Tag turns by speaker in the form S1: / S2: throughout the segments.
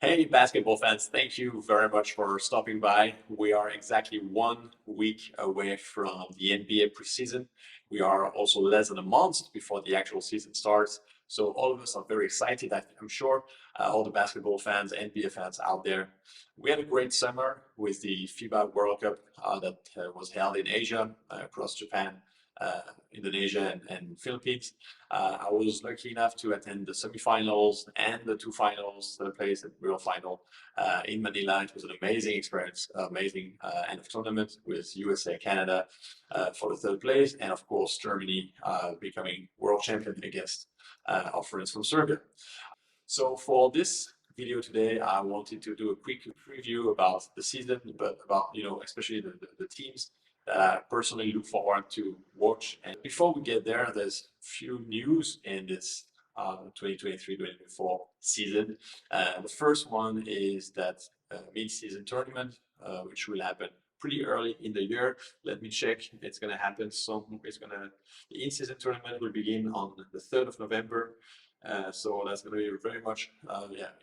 S1: Hey, basketball fans, thank you very much for stopping by. We are exactly 1 week away from the NBA preseason. We are also less than a month before the actual season starts. So, all of us are very excited, I'm sure, all the basketball fans, NBA fans out there. We had a great summer with the FIBA World Cup that was held in Asia, across Japan, Indonesia, and Philippines. I was lucky enough to attend the semifinals and the two finals, third place and real final in Manila. It was an amazing experience, amazing end of tournament with USA, Canada for the third place, and of course Germany becoming world champion against our friends from Serbia. So for this video today, I wanted to do a quick preview about the season, but about, especially the teams that I personally look forward to watch. And before we get there, there's a few news in this 2023-2024 season. The first one is that mid-season tournament, which will happen pretty early in the year. Let me check. It's going to happen. The in-season tournament will begin on the 3rd of November. So that's going to be very much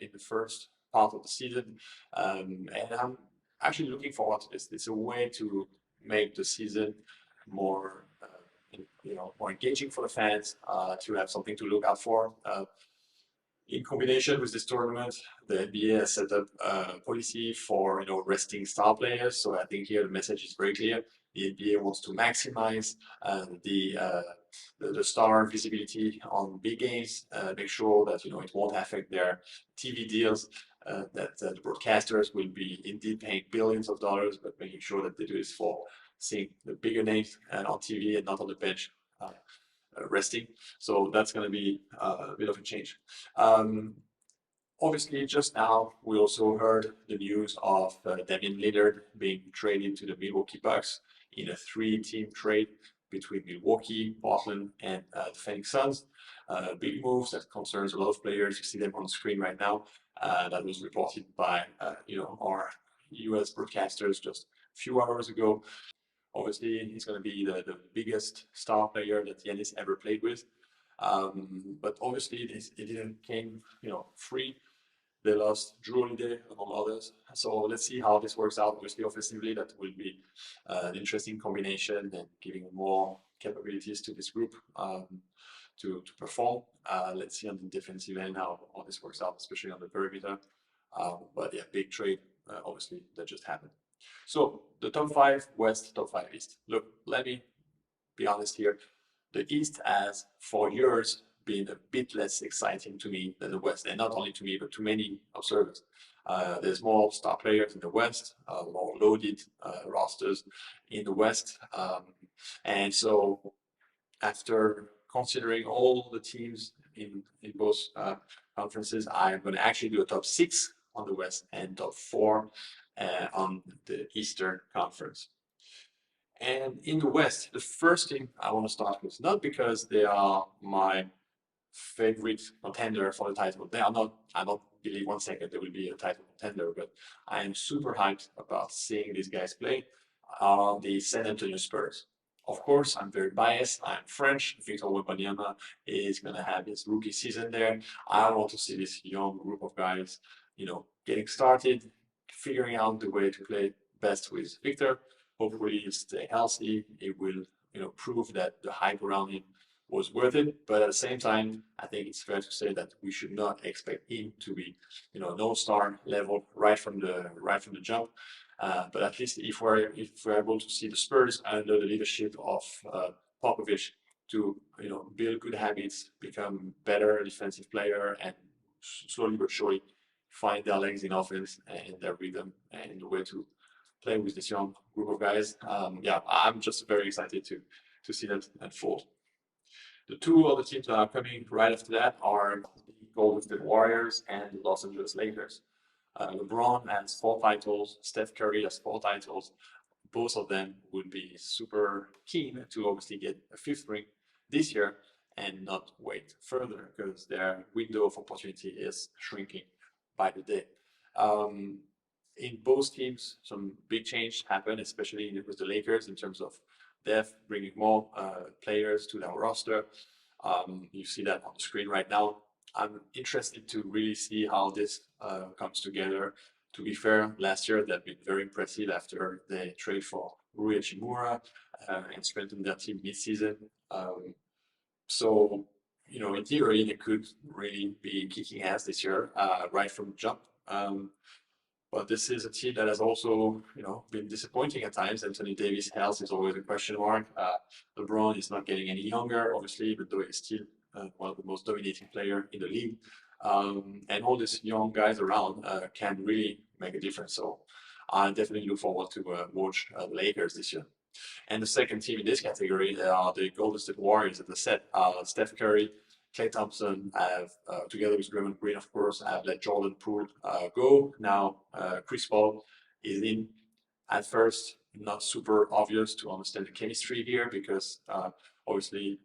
S1: in the first part of the season. And I'm actually looking forward to this. It's a way to make the season more more engaging for the fans, to have something to look out for. In combination with this tournament, the NBA has set up a policy for resting star players. So I think here the message is very clear. The NBA wants to maximize the star visibility on big games, make sure that it won't affect their TV deals. That the broadcasters will be indeed paying billions of dollars, but making sure that they do this for seeing the bigger names on TV and not on the bench resting. So that's going to be a bit of a change. Um, Obviously, just now we also heard the news of Damian Lillard being traded to the Milwaukee Bucks in a three-team trade between Milwaukee, Portland, and the Phoenix Suns. Big moves that concerns a lot of players. You see them on the screen right now. That was reported by our U.S. broadcasters just a few hours ago. Obviously, he's going to be the biggest star player that Giannis ever played with. But obviously, it didn't came free. They lost Drew Holiday among others. So let's see how this works out. Obviously, offensively, that will be an interesting combination and giving more capabilities to this group to perform. Let's see on the defensive end how this works out, especially on the perimeter. But yeah, big trade, obviously, that just happened. So the top five West, top five East. Look, let me be honest here. The East has for years been a bit less exciting to me than the West, and not only to me, but to many observers. There's more star players in the West, more loaded rosters in the West, and so after considering all the teams in both conferences, I'm going to actually do a top six on the West and top four on the Eastern Conference. And in the West, the first team I want to start with, not because they are my favorite contender for the title. They are not. I don't believe 1 second they will be a title contender, but I am super hyped about seeing these guys play. Are the San Antonio Spurs. Of course, I'm very biased. I'm French. Victor Wembanyama is going to have his rookie season there. I want to see this young group of guys, getting started, figuring out the way to play best with Victor. Hopefully, he'll stay healthy. He will, prove that the hype around him was worth it. But at the same time, I think it's fair to say that we should not expect him to be, no star level right from the jump. But at least if we're able to see the Spurs under the leadership of Popovich to build good habits, become better defensive player, and slowly but surely find their legs in offense and their rhythm and the way to play with this young group of guys. Yeah, I'm just very excited to see that unfold. The two other teams that are coming right after that are the Golden State Warriors and the Los Angeles Lakers. LeBron has 4 titles. Steph Curry has 4 titles. Both of them would be super keen to obviously get a fifth ring this year and not wait further because their window of opportunity is shrinking by the day. In both teams, some big change happened, especially with the Lakers in terms of depth, bringing more players to their roster. You see that on the screen right now. I'm interested to really see how this comes together. To be fair, last year they've been very impressive after they trade for Rui Hachimura and strengthened their team mid-season. So, in theory, they could really be kicking ass this year, right from the jump. But this is a team that has also, been disappointing at times. Anthony Davis' health is always a question mark. LeBron is not getting any younger, obviously, even though he's still one of the most dominating player in the league. And all these young guys around can really make a difference. So I definitely look forward to watch the Lakers this year. And the second team in this category are the Golden State Warriors. As I said, Steph Curry, Klay Thompson have, together with Draymond Green, of course, have let Jordan Poole go. Now Chris Paul is in. At first, not super obvious to understand the chemistry here because obviously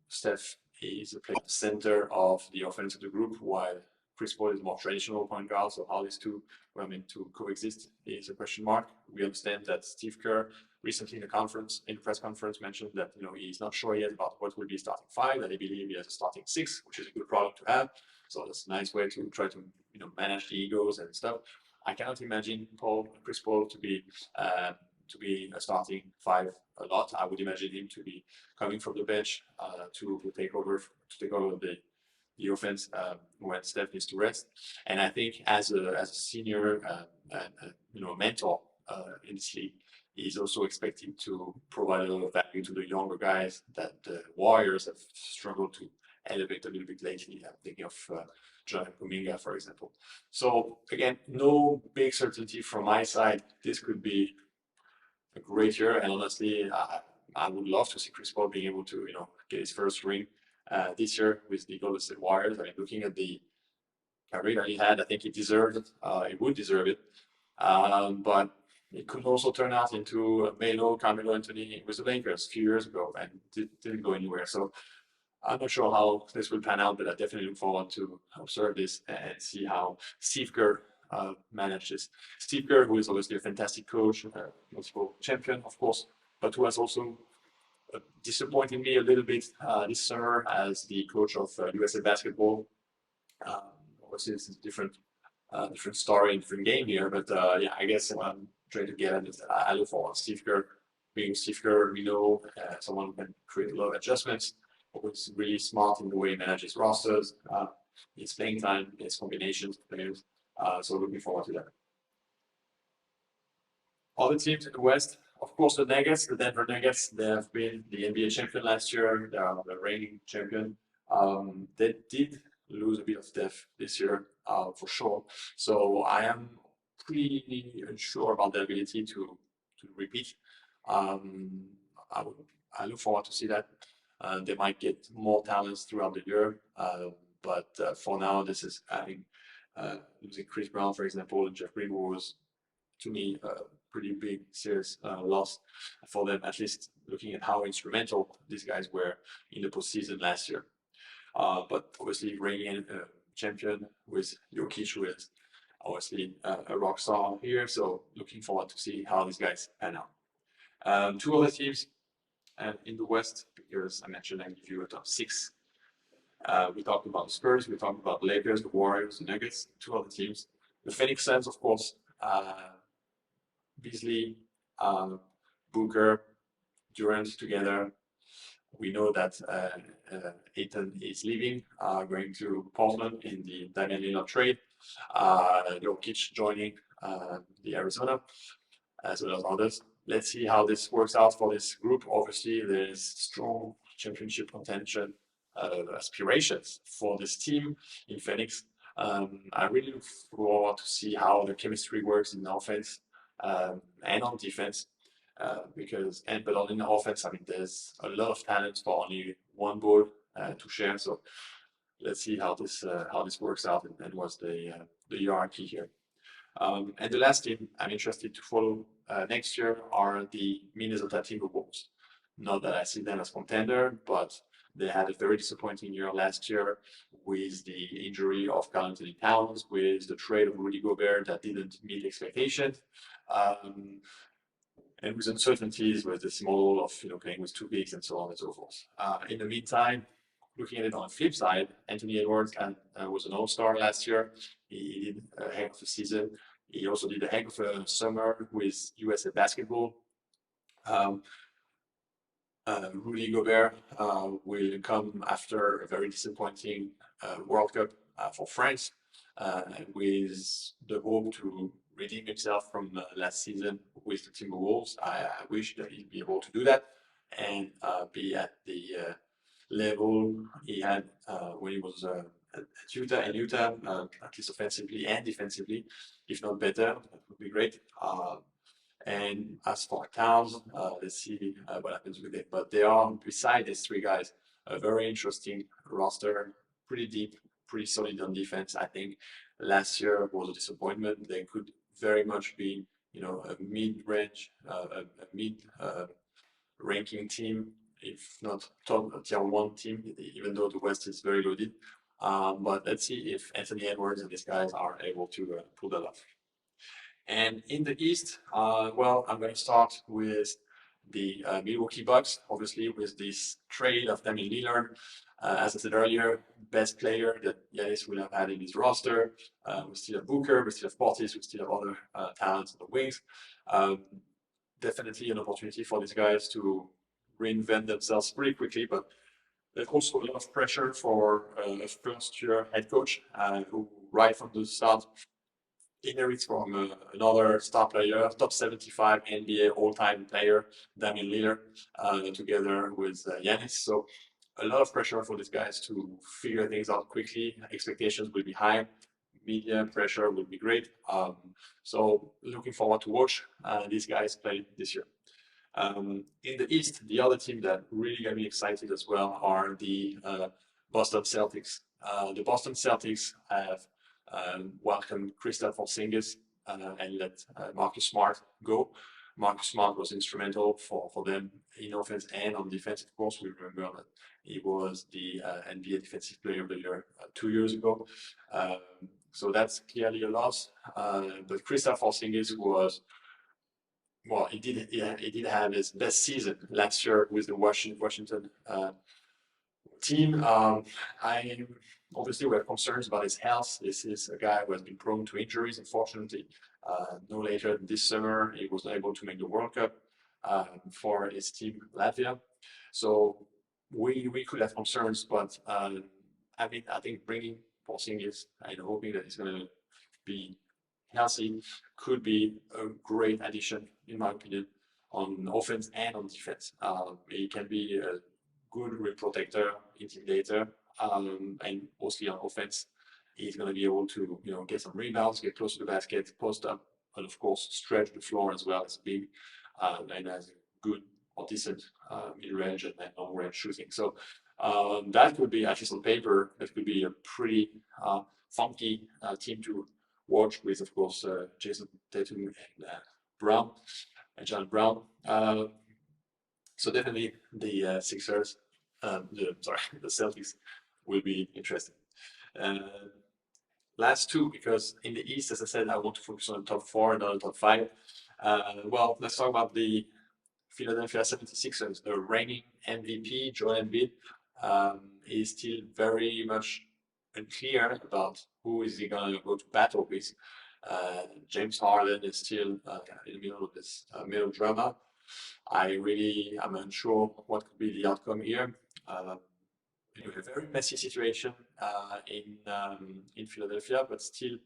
S1: Steph is a center of the offense of the group, while Chris Paul is a more traditional point guard. So how these two were meant to coexist is a question mark. We understand that Steve Kerr recently in the press conference, mentioned that he's not sure yet about what will be starting five, that he believes he has a starting six, which is a good problem to have. So that's a nice way to try to manage the egos and stuff. I cannot imagine Chris Paul to be a starting five a lot. I would imagine him to be coming from the bench to take over the offense when Steph needs to rest. And I think as a senior mentor in this league, he's also expecting to provide a lot of value to the younger guys that the Warriors have struggled to elevate a little bit lately. I'm thinking of John Kuminga, for example. So again, no big certainty from my side. This could be a great year, and honestly, I would love to see Chris Paul being able to get his first ring this year with the Golden State Warriors. I mean, looking at the career that he had, I think he deserved it. He would deserve it. But it could also turn out into Melo, Carmelo Anthony with the Lakers a few years ago and didn't go anywhere. So I'm not sure how this will pan out, but I definitely look forward to observe this and see how Steve Kerr manages. Steve Kerr, who is obviously a fantastic coach, multiple champion, of course, but who has also disappointed me a little bit this summer as the coach of USA Basketball. Obviously, it's a different story, different game here, but yeah, I guess what I'm trying to get at is that I look forward to Steve Kerr. Being Steve Kerr, we know someone who can create a lot of adjustments, who's really smart in the way he manages rosters, his playing time, his combinations of players. So looking forward to that. Other teams in the West, of course, the Nuggets, the Denver Nuggets, they have been the NBA champion last year. They are the reigning champion. They did lose a bit of depth this year, for sure. So I am pretty unsure about their ability to repeat. I look forward to see that. They might get more talents throughout the year, but for now, this is adding losing Chris Brown, for example, and Jeff Green was to me a pretty big, serious loss for them. At least looking at how instrumental these guys were in the postseason last year. But obviously, reigning champion with Jokic, who is obviously a rock star here. So looking forward to see how these guys pan out. Two other teams in the West, because I mentioned I give you a top six. We talked about the Spurs, we talked about the Lakers, the Warriors, the Nuggets, two other teams. The Phoenix Suns, of course, Beasley, Booker, Durant together. We know that Ayton is leaving, going to Portland in the Damian Lillard trade. Jokic joining the Arizona, as well as others. Let's see how this works out for this group. Obviously, there's strong championship contention aspirations for this team in Phoenix. I really look forward to see how the chemistry works in offense and on defense. But on the offense, I mean, there's a lot of talent for only one ball to share. So let's see how this works out and what's the hierarchy here. And the last team I'm interested to follow next year are the Minnesota Timberwolves. Not that I see them as contender, but they had a very disappointing year last year with the injury of Karl Anthony Towns, with the trade of Rudy Gobert that didn't meet expectations, and with uncertainties with this model of playing with two bigs and so on and so forth. In the meantime, looking at it on the flip side, Anthony Edwards was an all-star last year. He did a heck of a season. He also did a heck of a summer with USA Basketball. Um, Rudy Gobert will come after a very disappointing World Cup for France, with the hope to redeem himself from last season with the Timberwolves. I wish that he'd be able to do that and be at the level he had when he was at Utah. In Utah, at least offensively and defensively, if not better, that would be great. And as for Towns, let's see what happens with it. But they are, beside these three guys, a very interesting roster, pretty deep, pretty solid on defense. I think last year was a disappointment. They could very much be, a mid-range, a mid-ranking team, if not top tier one team, even though the West is very loaded. But let's see if Anthony Edwards and these guys are able to pull that off. And in the East, well, I'm going to start with the Milwaukee Bucks, obviously, with this trade of Damian Lillard. As I said earlier, best player that Giannis will have had in his roster. We still have Booker, we still have Portis, we still have other talents on the wings. Definitely an opportunity for these guys to reinvent themselves pretty quickly, but there's also a lot of pressure for a first-year head coach who, right from the start, inherits from another star player, top 75 NBA all-time player, Damian Lillard, together with Giannis. So a lot of pressure for these guys to figure things out quickly. Expectations will be high. Media pressure will be great. So looking forward to watch these guys play this year. In the East, the other team that really got me excited as well are the Boston Celtics. The Boston Celtics have welcomed Kristaps Porzingis and let Marcus Smart go. Marcus Smart was instrumental for them in offense and on defense. Of course, we remember that he was the NBA Defensive Player of the Year 2 years ago. So that's clearly a loss. But Kristaps Porzingis was, well, he did have his best season last year with the Washington team. I obviously we have concerns about his health. This is a guy who has been prone to injuries. Unfortunately, no later than this summer, he was not able to make the World Cup for his team Latvia. So we could have concerns, but I think bringing Porzingis and hoping that he's going to be healthy could be a great addition, in my opinion, on offense and on defense. He can be a good rim protector, intimidator, and mostly on offense. He's going to be able to, get some rebounds, get close to the basket, post up, and of course stretch the floor as well as big, and has good or decent mid-range and long-range shooting. So that could be, at least on paper, that could be a pretty funky team to watch with, of course, Jason Tatum and Brown and John Brown. So definitely the Sixers, the Celtics will be interesting. Last two, because in the East, as I said, I want to focus on the top four, not the top five. Well, let's talk about the Philadelphia 76ers. The reigning MVP, Joel Embiid, is still very much unclear about who is he going to go to battle with. James Harden is still in the middle of this middle drama. I'm unsure what could be the outcome here. A very messy situation in Philadelphia, but still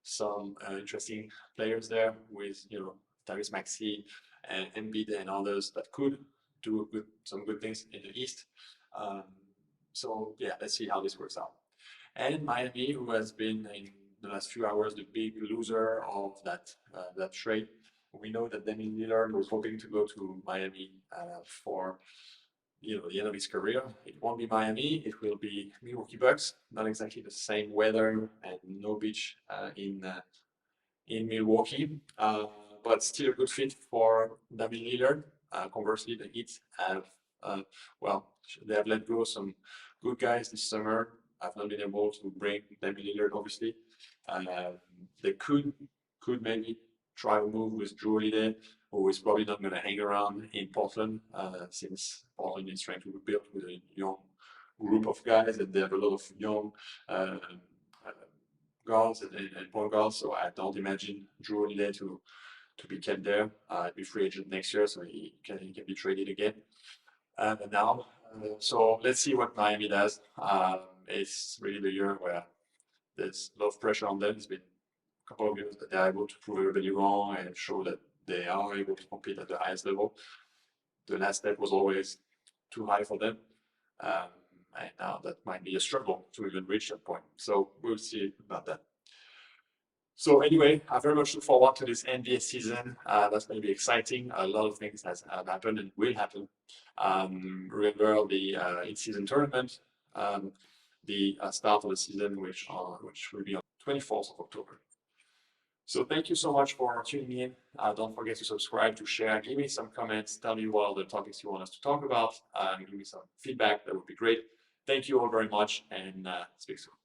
S1: some interesting players there with Tyrese Maxey and Embiid and others that could do some good things in the East. So yeah, let's see how this works out. And Miami, who has been in the last few hours the big loser of that trade. We know that Damian Lillard was hoping to go to Miami for the end of his career. It won't be Miami. It will be Milwaukee Bucks. Not exactly the same weather and no beach in Milwaukee, but still a good fit for Damian Lillard. Conversely, the Heat have they have let go some good guys this summer. I've not been able to bring Damian Lillard, obviously. They could maybe try a move with Jrue Holiday, who is probably not going to hang around in Portland, since Portland is trying to rebuild with a young group of guys, and they have a lot of young uh, guards and point guards. So I don't imagine Drew Holiday to be kept there. Be free agent next year, so he can be traded again. And now, so let's see what Miami does. It's really the year where there's a lot of pressure on them. It's been a couple of years that they're able to prove everybody wrong and show that they are able to compete at the highest level. The last step was always too high for them. Um, and now that might be a struggle to even reach that point. So we'll see about that. So anyway, I very much look forward to this NBA season. That's going to be exciting. A lot of things have happened and will happen. Remember the in-season tournament, the start of the season, which will be on 24th of October. So thank you so much for tuning in. Don't forget to subscribe, to share, give me some comments, tell me what other topics you want us to talk about, give me some feedback. That would be great. Thank you all very much, and speak soon.